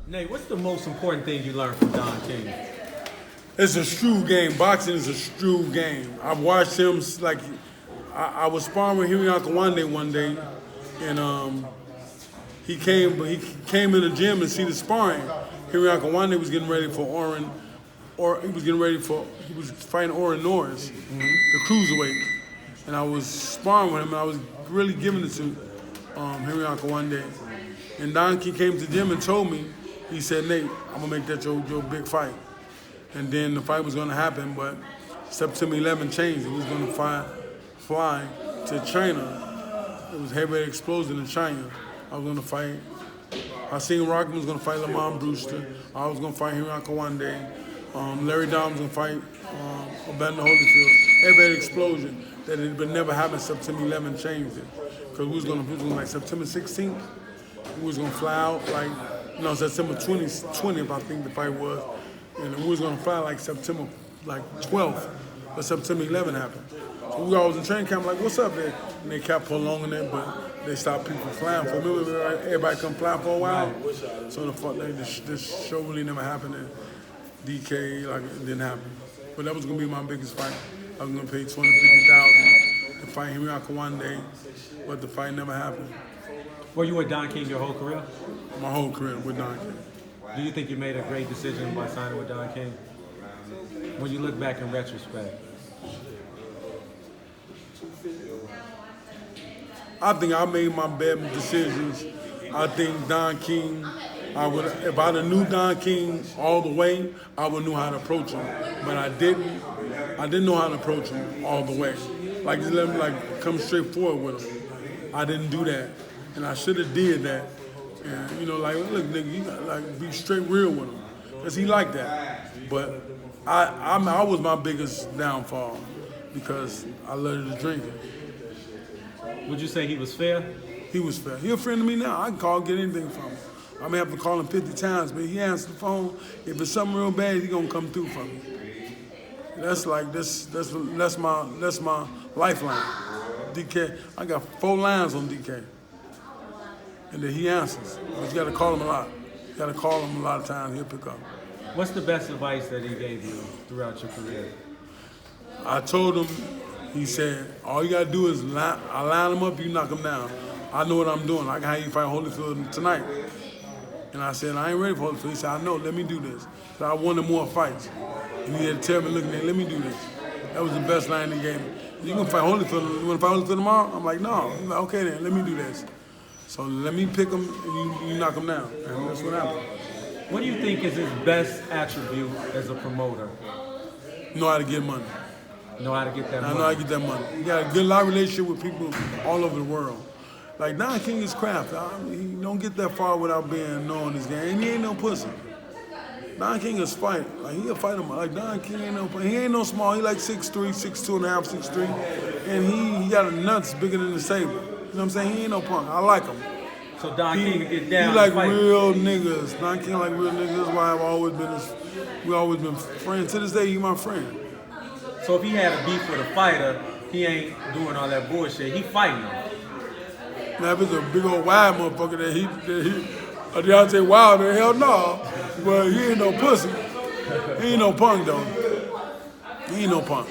Nate, what's the most important thing you learned from Don King? It's a shrewd game. Boxing is a shrewd game. I've watched him, like, I was sparring with Henry Akawande one day, and he came in the gym to see the sparring. Henry Akawande was getting ready for he was fighting Oren Norris, the cruiserweight. And I was sparring with him, and I was really giving it to Henry Akawande. And Don King came to the gym and told me, he said, Nate, I'm gonna make that your big fight. And then the fight was gonna happen, but September 11 changed. He was gonna fly to China. It was heavy explosion in China. I was gonna fight. I seen Rockman was gonna fight Lamont Brewster. I was gonna fight Henry Akawande. Larry Dom was gonna fight Evander Holyfield. Heavy explosion that it would never happen. September 11 changed it. Because we was gonna like September 16th. We was gonna fly out like, September 20th, I think the fight was. And we was gonna fly like September 12th, but September 11 happened. So we all was in training camp like, what's up there? And they kept prolonging it, but they stopped people from flying for me. Everybody come fly for a while. So this show really never happened. And DK, like, it didn't happen. But that was gonna be my biggest fight. I was gonna pay $250,000 to fight Henry Akawande, but the fight never happened. Were you with Don King your whole career? My whole career with Don King. Do you think you made a great decision by signing with Don King? When you look back in retrospect. I think I made my best decisions. I think Don King, if I'd have knew Don King all the way, I would know how to approach him. But I didn't know how to approach him all the way. Like, just let him come straight forward with him. I didn't do that. And I should have did that. And, look, nigga, you gotta be straight real with him. Because he liked that. But I was my biggest downfall because I loved to drink it. Would you say he was fair? He was fair. He a friend of me now. I can get anything from him. I may have to call him 50 times, but he answers the phone. If it's something real bad, he gonna come through for me. That's my lifeline. DK, I got 4 lines on DK. And then he answers. But you gotta call him a lot. You gotta call him a lot of times, he'll pick up. What's the best advice that he gave you throughout your career? I told him, he said, all you gotta do is I line him up, you knock him down. I know what I'm doing. I can have you fight Holyfield tonight. And I said, I ain't ready for Holyfield. He said, I know, let me do this. So I wanted more fights. And he had to tell me, look, let me do this. That was the best line he gave me. You gonna fight Holyfield? You wanna fight Holyfield tomorrow? I'm like, no. He's like, okay then, let me do this. So let me pick him and you knock him down. And that's what happened. What do you think is his best attribute as a promoter? Know how to get money. Know how to get that money. I know how to get that money. He got a good lot of relationship with people all over the world. Like, Don King is craft. He don't get that far without being known this game. And he ain't no pussy. Don King is fight. Like, he a fighter. Like, Don King ain't no pussy. He ain't no small. He like 6'3", 6'2.5", 6'3". And he got a nuts bigger than the saber. You know what I'm saying? He ain't no punk. I like him. So Don King get down. He like real niggas. Don King like real niggas. That's why we always been friends. To this day, he my friend. So if he had a beef with a fighter, he ain't doing all that bullshit. He fighting him. Now if it's a big old wild motherfucker that he Deontay Wilder, hell no. But he ain't no pussy. He ain't no punk though. He ain't no punk.